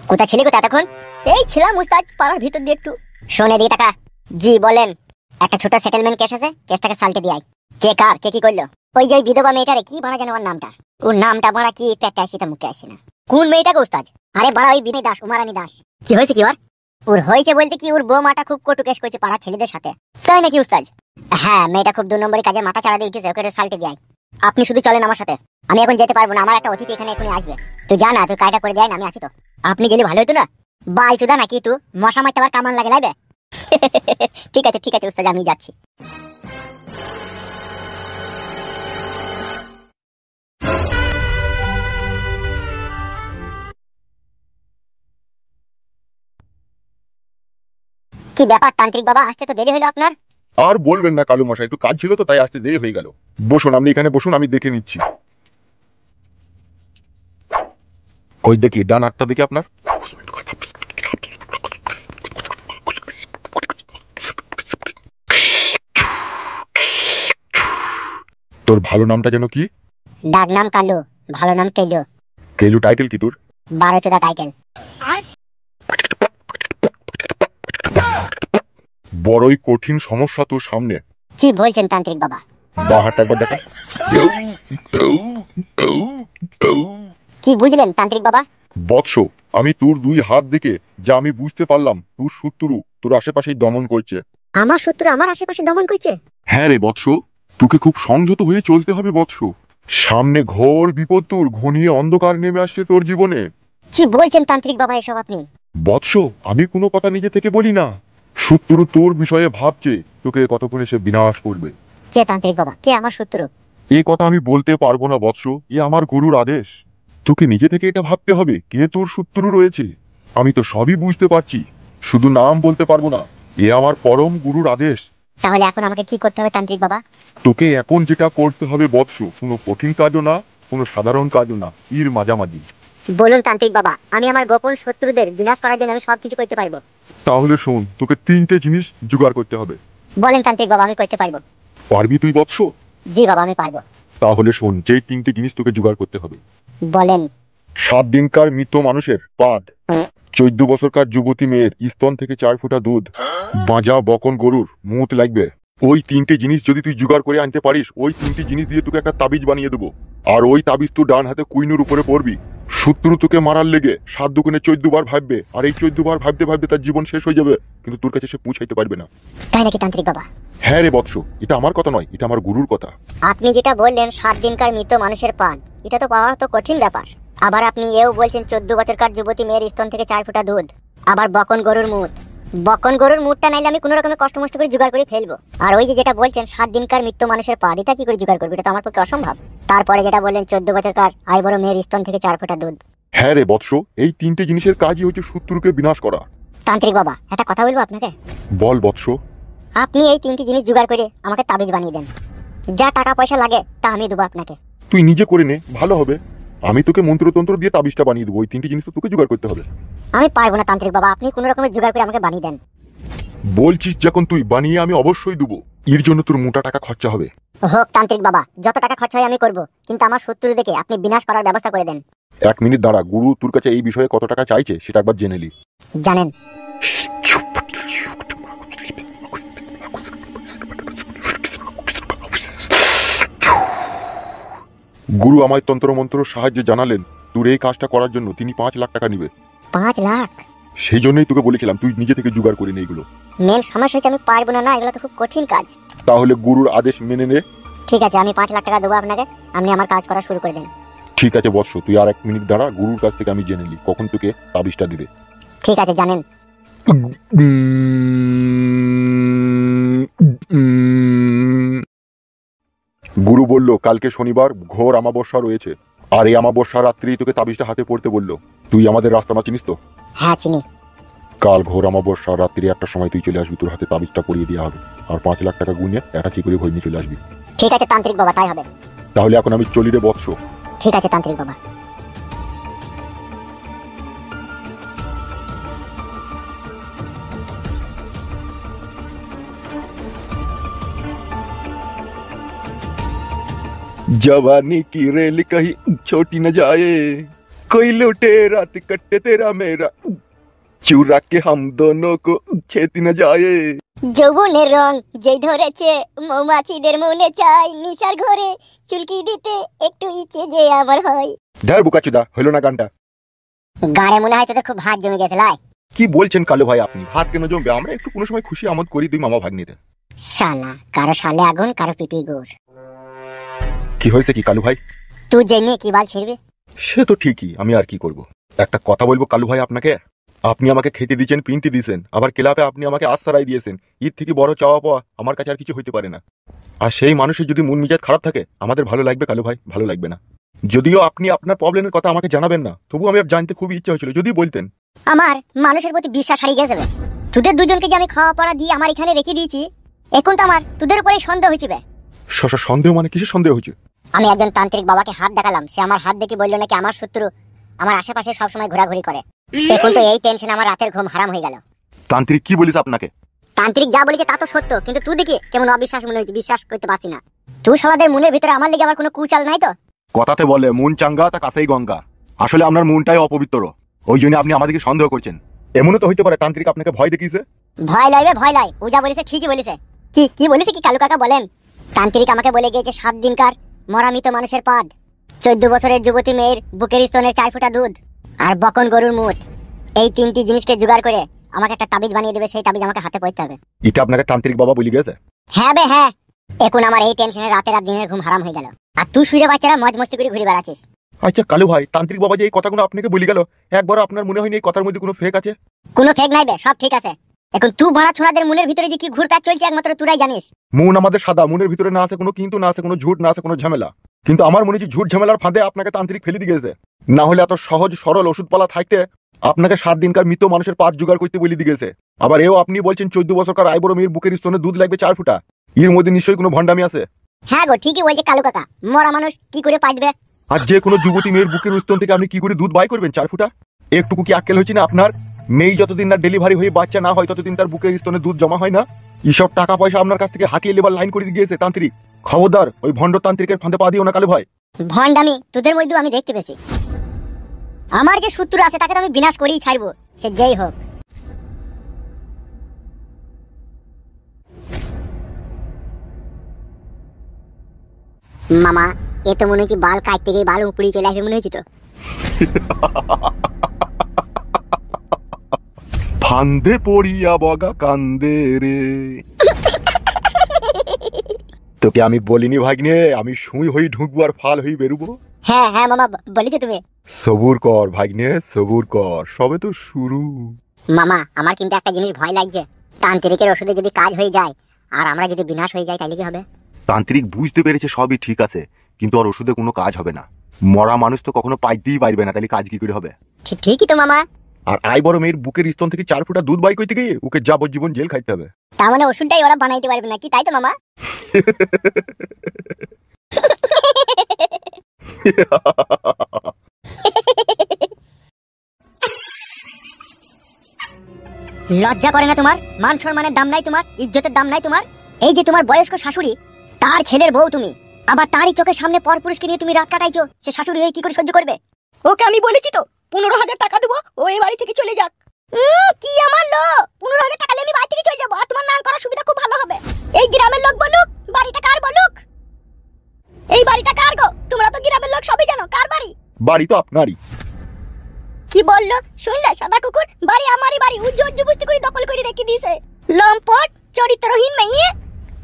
কোথায় ছিলি কোথায় তখন? এই ছিলাম উস্তাদ পাড়ার ভিতর দিয়ে একটু। শোন এদিকে টাকা। জি বলেন। একটা ছোট সেটেলমেন্ট কেস আছে, কেসটাকে সালটে দিয়াই। কে কার কে কি করলো? ওই যে বিধবা মেয়েটারে কি বাড়া জানো ওর নামটা? ওর নামটা বাড়া কি পেটে আসি তা মুখে আসে না। কোন মেয়েটাকে উস্তাদ? আরে বাড়া ওই বিনয় দাস, উমারানী দাস। কি হয়েছে কি ওর? ওর হয়েছে বলতে কি ওর বৌমাটা খুব কটু কেস করেছে পাড়ার ছেলেদের সাথে। তাই নাকি উস্তাদ? হ্যাঁ, মেয়েটা খুব 2 নম্বরই কাজে মাথা চাড়া দিয়ে উঠেছে, ওকে সালটে দিয়াই। আপনি শুধু চলেন আমার সাথে। আমি এখন যেতে পারবো না, আমার একটা অতিথি এখানে এখনই আসবে। তুই জানা তুই কাজটা করে দেয় না, আমি আছি তো। আপনি গেলে ভালো হতো না। বাল চুদা নাকি তুই? মশা মারতে আবার কামান লাগে লাইবে? ঠিক আছে ঠিক আছে উস্তাদ, আমি যাচ্ছি। কি ব্যাপার তান্ত্রিক বাবা, আসতে তো দেরি হলো আপনার? আর বলবেন না কালু মশাই, একটু কাজ ছিল তো তাই আসতে দেরি হয়ে গেল। বসুন, আপনি এখানে বসুন, আমি দেখে নিচ্ছি। ওই দেখি ডান হাতটা দেখি আপনার। তোর ভালো নামটা যেন কি? ডাক নাম কালু, ভালো নাম কেলু। কেলু টাইটেল কি তোর? 12 চোদা টাইটেল। বড়ই কঠিন সমস্যা তোর সামনে। কি বলছেন তান্ত্রিক বাবা? বাঁ হাতটা একবার দেখা। কি বুঝলেন তান্ত্রিক বাবা? বৎস, আমি তোর 2 হাত দেখে যা আমি বুঝতে পারলাম, তোর শত্রু তোর আশেপাশেই দমন করছে। আমার শত্রু আমার আশেপাশে দমন করছে? হ্যাঁ রে বৎস, তোকে খুব সংযত হয়ে চলতে হবে বৎস। সামনে ঘোর বিপদ, তোর ঘনিয়ে অন্ধকার নেমে আসছে তোর জীবনে। কি বলছেন তান্ত্রিক বাবা এসব আপনি? বৎস, আমি কোনো কথা নিজে থেকে বলি না। শত্রু তোর বিষয়ে ভাবছে, তোকে কতক্ষণে সে বিনাশ করবে। কে তান্ত্রিক বাবা, কে আমার শত্রু? এই কথা আমি বলতে পারবো না বৎস, এ আমার গুরুর আদেশ। তোকে নিজে থেকে এটা ভাবতে হবে কে তোর শত্রু রয়েছে। আমি তো সবই বুঝতে পারছি, শুধু নাম বলতে পারবো না। এ আমার পরম গুরুর আদেশ। তাহলে এখন আমাকে কি করতে হবে তান্ত্রিক বাবা? তোকে এখন যেটা করতে হবে বৎস, কোনো কঠিন কাজও না, কোনো সাধারণ কাজও না, এর মাঝামাঝি। বলুন তান্ত্রিক বাবা, আমি আমার গোপন শত্রুদের বিনাশ করার জন্য আমি সবকিছু করতে পারবো। তাহলে শোন, তোকে 3টে জিনিস জোগাড় করতে হবে। বলেন তান্ত্রিক বাবা, আমি করতে পারবো। পারবি তুই বৎস? জি বাবা, আমি পারবো। তাহলে শোন, যেই 3টে জিনিস তোকে জোগাড় করতে হবে। বলেন। 7 দিনকার মৃত মানুষের পাদ, 14 বছরকার যুবতী মেয়ের স্তন থেকে 4 ফোঁটা দুধ, বাঁজা বকন গরুর মুত লাগবে। ওই 3টে জিনিস যদি তুই জোগাড় করে আনতে পারিস, ওই 3টে জিনিস দিয়ে তোকে একটা তাবিজ বানিয়ে দেবো। আর ওই তাবিজ তুই ডান হাতে কুইনুর উপরে পড়বি। শত্রু তোকে মারার লেগে 7 দুগুণে 14 বার ভাববে, আর এই 14 বার ভাবতে ভাবতে তার জীবন শেষ হয়ে যাবে, কিন্তু তোর কাছে সে পৌঁছাইতে পারবে না। তাই নাকি তান্ত্রিক বাবা? হ্যাঁ রে বৎস, এটা আমার কথা নয়, এটা আমার গুরুর কথা। আপনি যেটা বললেন 7 দিনকার মৃত মানুষের পান, এটা তো পাওয়া তো কঠিন ব্যাপার। আবার আপনি এও বলছেন 14 বছরকার যুবতী মেয়ের স্তন থেকে 4 ফোঁটা দুধ, আবার বকন গরুর মুত। বকন গরুর মুতটা নাইলে আমি কোনো রকমে কষ্ট মষ্ট করে জোগাড় করে ফেলবো। আর ওই যে যেটা বলছেন 7 দিনকার মৃত মানুষের পান, এটা কি করে জোগাড় করবো? এটা তো আমার পক্ষে অসম্ভব। তারপরে যেটা বললেন 14 বছরকার আই বড় মেয়ের স্তন থেকে 4 ফোঁটা দুধ। হ্যাঁ রে বৎস, এই 3টে জিনিসের কাজই হচ্ছে শত্রুকে বিনাশ করা। তান্ত্রিক বাবা, একটা কথা বলবো আপনাকে? বল বৎস। আপনি এই 3টি জিনিস জোগাড় করে আমাকে তাবিজ বানিয়ে দেন। যা টাকা পয়সা লাগে তা আমি দেবো আপনাকে। তুই নিজে করে নে, ভালো হবে। আমি তোকে মন্ত্রতন্ত্র দিয়ে তাবিজটা বানিয়ে দেবো, ওই 3টে জিনিস তো তোকে জোগাড় করতে হবে। আমি পারবো না তান্ত্রিক বাবা, আপনি কোনো রকমের জোগাড় করে আমাকে বানিয়ে দেন। বলছিস যখন তুই, বানিয়ে আমি অবশ্যই দেবো। এর জন্য তোর মোটা টাকা খরচা হবে। হোক তান্ত্রিক বাবা, যত টাকা খরচা হয় আমি করবো, কিন্তু আমার শত্রু দেখে আপনি বিনাশ করার ব্যবস্থা করে দেন। 1 মিনিট দাঁড়া, গুরু তোর কাছে এই বিষয়ে কত টাকা চাইছে সেটা একবার জেনে নি। জানেন? গুরু আমায় তন্ত্রমন্ত্র সাহায্যে জানালেন তোর এই কাজটা করার জন্য তিনি 5 লাখ টাকা নিবে। 5 লাখ? সেই জন্যই তোকে বলেছিলাম তুই নিজে থেকে জোগাড় করে নে এগুলো। মেন সমস্যা হচ্ছে আমি পারবো না, এগুলো তো খুব কঠিন কাজ। তাহলে গুরুর আদেশ মেনে নে। ঠিক আছে, আমি 5 লাখ টাকা দেবো আপনাকে, আপনি আমার কাজ করা শুরু করে দেন। ঠিক আছে বৎস, তুই আর 1 মিনিট দাঁড়া, গুরুর কাছ থেকে আমি জেনে নি কখন তোকে তাবিজটা দিবে। ঠিক আছে, জানেন? গুরু বলল কালকে শনিবার ঘোর অমাবস্যা রয়েছে, আর এই অমাবস্যা রাত্রি তোকে তাবিজটা হাতে পড়তে বললো। তুই আমাদের রাস্তা চিনিস তো? হ্যাঁ চিনি। কাল ঘোর অমাবস্যা রাত্রি 1টার সময় তুই চলে আসবি, তোর হাতে তাবিজটা পরিয়ে দেওয়া হবে, আর 5 লাখ টাকা গুনে একটা কি করে ভয় নিয়ে চলে আসবি। ঠিক আছে তান্ত্রিক বাবা, তাই হবে। তাহলে এখন আমি চলি রে বৎস। ঠিক আছে তান্ত্রিক বাবা। जवानी की रेल कहीं छोटी न जाए, कोई लुटे रात कट्टे तेरा मेरा चुरा के हम दोनों को छेती न जाए। যৌবনের রং যেই ধরেছে মৌমাছিদের মনে চাই নিশার ঘরে চুলকি দিতে একটু ইচ্ছে যে আমার হয়। ধার বুকাচুদা হলো না গানটা। গানে মনে হয় তোদের খুব ভাত জমে গেছে লাই। কি বলছেন কালু ভাই আপনি? ভাত কেন জমবে? আমরা একটু কোনো সময় খুশি আমোদ করি দুই মামা ভাগ্নিতে। শালা কারো শালে আগুন কারো পিটি গুড়। কি হয়েছে কি কালু ভাই? তুই জেনে কি বাল ছিড়বে? সে তো ঠিকই, আমি আর কি করব। একটা কথা বলবো কালু ভাই আপনাকে, আপনি আমাকে খেতে দিয়েছেন, পিনতে দিয়েছেন, আবার ক্লাবে আপনি আমাকে আশ্রয় দিয়েছেন। ঈদ থেকে বড় চাওয়া পাওয়া আমার কাছে আর কিছু হইতে পারে না। আর সেই মানুষের যদি মন মেজাজ খারাপ থাকে আমাদের ভালো লাগবে কালু ভাই? ভালো লাগবে না। যদিও আপনি আপনার প্রবলেমের কথা আমাকে জানাবেন না, তবু আমি আর জানতে খুবই ইচ্ছা হয়েছিল, যদি বলতেন। আমার মানুষের প্রতি বিশ্বাস হারিয়ে গেছে। তোদের দুজনকে যে আমি খাওয়া পড়া দিয়ে আমার এখানে রেখে দিয়েছি, এখন তো আমার তোদের উপরে সন্দেহ হয়েছে। সন্দেহ মানে কিসের সন্দেহ হয়েছে? আমি একজন তান্ত্রিক বাবাকে হাত দেখালাম, সে আমার হাত দেখে বললো নাকি আমার শত্রু আমার আশেপাশে সবসময় ঘোরাঘুরি করে। এখন তো এই টেনশনে আমার রাতের ঘুম হারাম হয়ে গেল। তান্ত্রিক কি বলিস আপনাকে? তান্ত্রিক যা বলেছে তা তো সত্য, কিন্তু তুই দেখি কেমন অবিশ্বাস মনে হয়েছে, বিশ্বাস করতে পারছি না। তুই শালাদের মনের ভিতরে আমার লেগে আবার কোনো কুচাল নাই তো? কথাতে বলে মন চাঙ্গা তা কাছেই গঙ্গা। আসলে আপনার মনটাই অপবিত্র, ওই জন্য আপনি আমাদেরকে সন্দেহ করছেন। এমনও তো হইতে পারে তান্ত্রিক আপনাকে ভয় দেখিয়েছে। ভয় লাগবে, ভয় লাই। ও যা বলেছে ঠিকই বলেছে। কি বলেছে কি কালু কাকা বলেন? তান্ত্রিক আমাকে বলে গিয়েছে 7 দিনকার মরা মৃত মানুষের পাদ, 14 বছরের যুবতী মেয়ের বুকের স্তনের 4 ফোঁটা দুধ, আর বকন গরুর মুট, এই 3টি জিনিসকে জোগাড় করে আমাকে একটা তাবিজ বানিয়ে দেবে। সেই তাবিজ আমাকে হাতে পড়তে হবে। এটা আপনাকে তান্ত্রিক বাবা বলে গেছে? হ্যাঁ বে হ্যাঁ। এখন আমার এই টেনশনে রাতের আর দিনের ঘুম হারাম হয়ে গেল, আর তুই শুয়ে বাচ্চারা মজ মস্তি করে ঘুরে বেড়াচ্ছিস। আচ্ছা কালু ভাই, তান্ত্রিক বাবা যে এই কথাগুলো আপনাকে বলে গেল, একবার আপনার মনে হয়নি এই কথার মধ্যে কোনো ফেক আছে? কোনো ফেক নাই বে, সব ঠিক আছে। এখন তুই ভাড়া ছোড়াদের মনের ভিতরে যে কি ঘুরপাক চলছে একমাত্র তুরাই জানিস। মন আমাদের সাদা, মনের ভিতরে না আছে কোনো কিন্তু, না আছে কোনো ঝুট, না আছে কোনো ঝামেলা। কিন্তু আমার মনে হচ্ছে ঝুট ঝামেলার ফাঁদে আপনাকে তান্ত্রিক ফেলে দিয়ে গেছে। না হলে এত সহজ সরল ওষুধপালা থাকতে আপনাকে 7 দিনকার মৃত মানুষের পাত জোগাড় করতে বলে দিয়ে গেছে। আবার এও আপনি বলছেন 14 বছরকার আইবড় মেয়ের বুকের স্তনে দুধ লাগবে 4 ফোঁটা। এর মধ্যে নিশ্চয়ই কোনো ভণ্ডামি আছে। হ্যাঁ গো, ঠিকই বলছে কালু কাকা। মরা মানুষ কি করে পাইবে? আর যে কোনো যুবতী মেয়ের বুকের স্তন থেকে আপনি কি করে দুধ বাই করবেন 4 ফোঁটা? একটুকু কি আক্কেল হয়েছে না আপনার? মেয়ে যতদিন না ডেলিভারি হয়ে বাচ্চা না হয় ততদিন তার বুকের স্তনে দুধ জমা হয় না। এইসব টাকা পয়সা আপনার কাছ থেকে হাতিয়ে লেবার লাইন করে দিয়েছে তান্ত্রিক। খবরদার ওই ভণ্ড তান্ত্রিকের ফাঁদে পা দিও না কালু ভাই। ভণ্ডামি তোদের মধ্যে আমি দেখতে পেয়েছি। আমার যে শত্রু আছে তাকে তো আমি বিনাশ করেই ছাড়বো, সে যেই হোক। মামা, এ তো মনে হচ্ছে বাল কাটতে গিয়ে বাল উপড়ে চলে আসবে মনে হচ্ছে তো। ফান্দে পড়িয়া বগা কান্দে রে। তোকে আমি বলিনি ভাগ্নে আমি সুই হই ঢুকবো আর ফাল হই বেরুবো? হ্যাঁ হ্যাঁ মামা, বলেছো তুমি। সবুর কর ভাগ্নে, সবুর কর, সবে তো শুরু। মামা, আমার কিন্তু একটা জিনিস ভয় লাগছে। তান্ত্রিকের ওষুধে যদি কাজ হয়ে যায় আর আমরা যদি বিনাশ হয়ে যাই তাহলে কি হবে? তান্ত্রিক বুঝতে পেরেছে সবই ঠিক আছে, কিন্তু আর ওষুধে কোনো কাজ হবে না। মরা মানুষ তো কখনো পাইতেই পারবে না, তাহলে কাজ কি করে হবে? ঠিকই তো মামা। আর আই বড় মেয়ের বুকের স্তন থেকে 4 ফোঁটা দুধ বাই করতে গিয়ে ওকে যাবজ্জীবন জেল খাইতে হবে। তার মানে ওষুধটাই ওরা বানাইতে পারবে না কি, তাই তো মামা? লজ্জা করে না তোমার? মান সম্মানের দাম নাই তোমার? ইজ্জতের দাম নাই তোমার? এই যে তোমার বয়স্ক শাশুড়ি, তার ছেলের বউ তুমি, আবার তারই চোখের সামনে পরপুরুষকে নিয়ে তুমি রাত কাটাইছো। সে শাশুড়ি হয়ে কি করে সহ্য করবে? ওকে আমি বলেছি তো 15,000 টাকা দেবো, ও এই বাড়ি থেকে চলে যাক। কি আমার লো, 15,000 টাকা নিয়ে আমি বাড়ি থেকে চলে যাবো, আর তোমার নাম করার সুবিধা খুব ভালো হবে। এই গ্রামের লোক বলুক, বাড়িটা কার বলুক। এই বাড়িটা কার গো? তোমরা তো গ্রামের লোক সবই জানো কার বাড়ি। বাড়ি তো আপনারই। কি বললো শুনলে? সাদা কুকুর, বাড়ি আমারই বাড়ি, উজ্জ্বল জবস্তি করে দখল করে রেখে দিয়েছে। লম্পট চরিত্রহীন মেয়ে।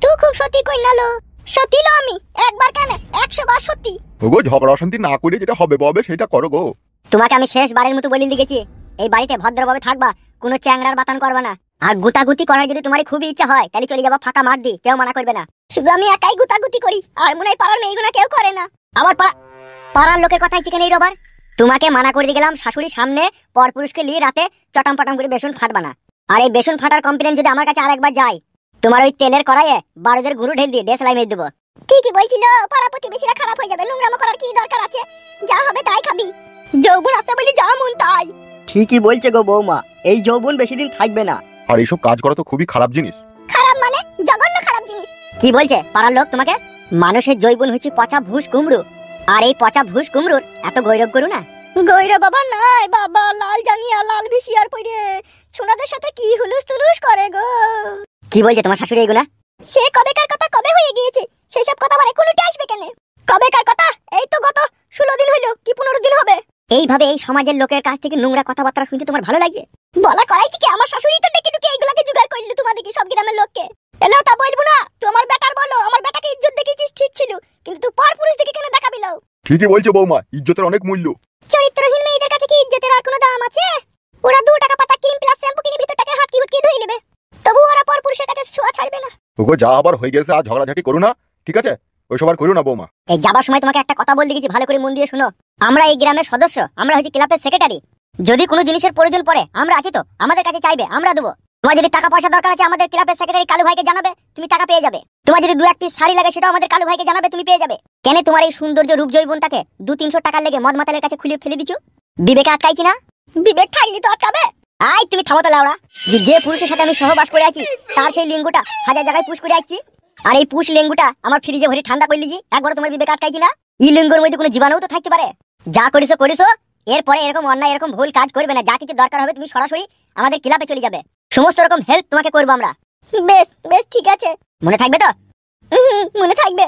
তুই খুব সত্যি কই নালো। সত্যি লো আমি একবার কেন 100 বার সত্যি। ওগো ঝগড়া অশান্তি না করে যেটা হবে ববে সেটা করো গো। তোমাকে আমি শেষবারের মতো বলে লিখেছি, এই বাড়িতে ভদ্রভাবে থাকবা, কোনো চ্যাংড়ার বাতান করবা না। আর গুতাগুতি করার যদি তোমার খুবই ইচ্ছা হয় তাহলে চলে যাবা ফাঁকা মার দি, কেউ মানা করবে না। শুধু আমি একাই গুতাগুতি করি, আর মনে হয় পাড়ার মেয়েগুনা কেউ করে না। আমার পাড়ার লোকের কথাই চিকেন এই রবার। তোমাকে মানা করে দিয়ে গেলাম শাশুড়ির সামনে পরপুরুষকে নিয়ে রাতে চটাম পটাম করে বেসন ফাটবা না। আর এই বেসন ফাটার কমপ্লেন যদি আমার কাছে আরেকবার যায়, তোমার ওই তেলের কড়াইয়ে বারুদের গুরু ঢেল দিয়ে দেশলাই মেরে দেবো। ঠিকই বলছিল, পাড়া প্রতিবেশীরা খারাপ হয়ে যাবে, নোংরামো করার কি দরকার আছে? যা হবে তাই খাবি, যৌবন আছে বলি যা মন তাই। ঠিকই বলছে গো বৌমা, এই যৌবন বেশি দিন থাকবে না। আর এইসব কাজ করা তো খুবই খারাপ জিনিস। খারাপ মানে? জঘন্য খারাপ জিনিস। কি বলছে পাড়ার লোক তোমাকে? মানুষের যৌবন হচ্ছে পচা ভুস কুমড়ো, আর এই পচা ভুস কুমড়োর এত গৌরব করু না। গইরা বাবা নাই, বাবা লাল জাঙ্গিয়া লাল ভিসিয়ার পইরে সোনাদের সাথে কি হুলুস তুলুস করে গো। কি বলছে তোমার শাশুড়ি এগুলা? সে কবেকার কথা কবে হয়ে গিয়েছে, সেসব কথা আবার এখন উঠে আসবে কেন? কবেকার কথা? এই তো গত 16 দিন হইলো, কি 15 দিন হবে। এইভাবে এই সমাজের লোকের কাছ থেকে নোংরা কথাবার্তা শুনতে তোমার ভালো লাগে? বলা করাইছি কি, আমার শাশুড়ি তো ডেকে ডুকে এইগুলাকে জোগাড় করলো তোমাদেরকে সব গ্রামের লোককে। এলো তা বলবো না, তুই আমার বেটার বলো, আমার বেটাকে ইজ্জত দেখিয়েছিস ঠিক ছিল, কিন্তু তুই পর পুরুষ দিকে কেন দেখাবি লও? ঠিকই বলছো বৌমা, ইজ্জতের অনেক মূল্য। চরিত্রহীন মেয়েদের কাছে কি ইজ্জতের আর কোনো দাম আছে? ওরা 2 টাকা পাতা ক্রিম প্লাস শ্যাম্পু কিনে ভিতরটাকে হাটকি হুটকি ধুই নেবে, তবু ওরা পর পুরুষের কাছে ছোঁয়া ছাড়বে না। ওগো যা আবার হয়ে গেছে, আর ঝগড়াঝাটি করো না, ঠিক আছে? ওইসব আর করো না বৌমা। এই যাবার সময় তোমাকে একটা কথা বলতে গেছি, ভালো করে মন দিয়ে শুনো। আমরা এই গ্রামের সদস্য, আমরা হচ্ছে ক্লাবের সেক্রেটারি। যদি কোনো জিনিসের প্রয়োজন পড়ে আমরা আছি তো, আমাদের কাছে চাইবে, আমরা দেবো। তোমার যদি টাকা পয়সা দরকার আছে আমাদের ক্লাবের সেক্রেটারি কালু ভাইকে জানাবে, তুমি টাকা পেয়ে যাবে। তোমার যদি 2-1 পিস শাড়ি লাগে সেটাও আমাদের কালু ভাইকে জানাবে, তুমি পেয়ে যাবে। কেন তোমার এই সৌন্দর্য রূপ জৈবনটাকে 200-300 টাকার লেগে মদ মাতালের কাছে খুলে ফেলে দিছো? বিবেকে আটকাইছি না? বিবেক থাকলে তো আটকাবে। আই তুমি থামো তো লাউড়া। যে পুরুষের সাথে আমি সহবাস করে আছি তার সেই লিঙ্গটা হাজার জায়গায় পুশ করে আছি, আর এই পুশ লিঙ্গটা আমার ফ্রিজে ভরে ঠান্ডা করে লিজি, একবার তোমার বিবেক আটকাইছি না? এই লিঙ্গের মধ্যে কোনো জীবাণু তো থাকতে পারে। যা করিছো করিছো, এরপরে এরকম অন্যায় এরকম ভুল কাজ করবে না। যা কিছু দরকার হবে তুমি সরাসরি আমাদের ক্লাবে চলে যাবে, সমস্ত রকম হেল্প তোমাকে করবো আমরা। বেশ বেশ ঠিক আছে, মনে থাকবে তো? মনে থাকবে।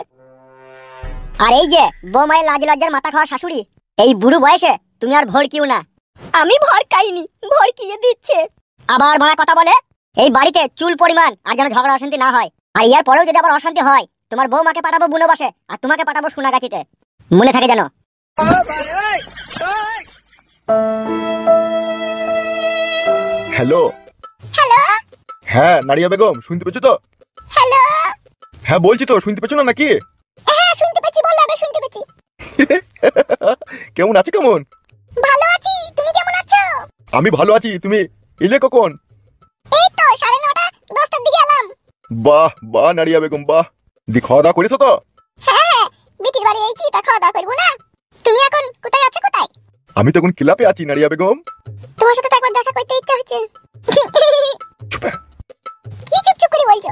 আর এই যে বৌমায়ের লাজ লজ্জার মাথা খাওয়া শাশুড়ি, এই বুড়ো বয়সে তুমি আর ভর কিও না। আমি ভর কাইনি, ভর কিয়ে দিচ্ছে। আবার ভাড়া কথা বলে। এই বাড়িতে চুল পরিমাণ আর যেন ঝগড়া অশান্তি না হয়। আর ইয়ার পরেও যদি আবার অশান্তি হয়, তোমার বৌমাকে পাঠাবো বুনোবাসে, আর তোমাকে পাঠাবো সোনাগাছিতে, মনে থাকে যেন। হ্যালো হ্যালো হ্যাঁ নারিয়া বেগম, শুনতে পেছো তো? হ্যালো। হ্যাঁ বলছি তো, শুনতে পেছো না নাকি? হ্যাঁ শুনতে পেছি, বল আবে, শুনতে পেছি। কেমন আছো? কেমন? ভালো আছি, তুমি কেমন আছো? আমি ভালো আছি। তুমি এলে কখন? এই তো 9:30 10টার দিকে এলাম। বাহ বাহ নারিয়া বেগম বাহ। দি খাওয়া দাওয়া করেছো তো? হ্যাঁ বিটির বাড়ি এইছি, তা খাওয়া দাওয়া করবো না? তুমি এখন কোথায় আছো? কোথায়? আমি তো এখন ক্লাবে আছি নারিয়া বেগম। তোমার সাথে তো একবার দেখা করতে ইচ্ছা হচ্ছে। চুপ। কি চুপ করে বলছো?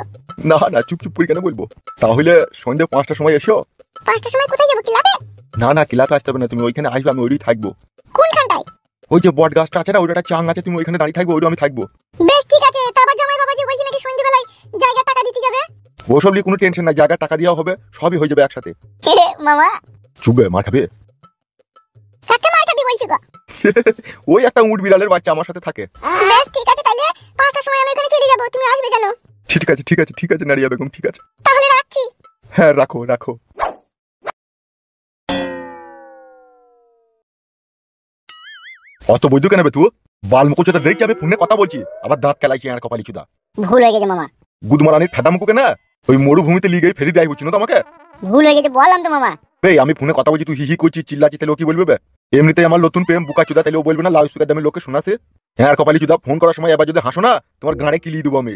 না না, চুপ চুপ করে কেন বলবো? তাহলে সন্ধ্যে 5টার সময় এসো। 5টার সময় কোথায় যাবো? ক্লাবে? না না, ক্লাবে আসতে হবে না, তুমি ওইখানে আসবে, আমি ওইটাই থাকবো। কোনখানটায়? ওই যে বট গাছটা আছে না, ওইটা একটা চাং আছে, তুমি ওইখানে দাঁড়িয়ে থাকবে, ওইটা আমি থাকবো। বেশ ঠিক আছে। তারপর জামাই বাবাজি বলছি নাকি সন্ধ্যেবেলায় জায়গা টাকা দিতে যাবে। ওসব নিয়ে কোনো টেনশন নাই, জায়গা টাকা দেওয়া হবে, সবই হয়ে যাবে একসাথে। মামা চুপবে, মার খাবে। কাকে মার খাবি বলছো গো? ওই একটা উট বিড়ালের বাচ্চা আমার সাথে থাকে। বেশ ঠিক আছে, তাহলে 5টার সময় আমি ওখানে চলে যাবো, তুমি আসবে জানো? ঠিক আছে ঠিক আছে ঠিক আছে নারিয়া বেগম, ঠিক আছে। তাহলে রাখছি। হ্যাঁ রাখো রাখো। অত বৈদ্য কেন বে তুই? বাল মুকুচটা দেখছি আমি ফোনে কথা বলছি, আবার দাঁত কেলাইছি আর কপালি চুদা। ভুল হয়ে গেছে মামা, গুদমারানির ফেদা মুকুকে না, ওই মরুভূমিতে লিগে ফেরি দেয় বুঝছি না তোমাকে। ভুল হয়ে গেছে বললাম তো মামা। এই আমি ফোনে কথা বলছি, তুই হি হি করছিস, চিল্লাচ্ছিস, তাহলে ও কি বলবে বে? এমনিতেই আমার নতুন প্রেম বুকা চুদা, তাহলে ও বলবে না লাউড স্পিকার দামে লোকে শোনাছে? হ্যাঁ আর কপালি চুদা, ফোন করার সময় এবার যদি হাসো না, তোমার গাঁড়ে কিলিয়ে দেবো আমি।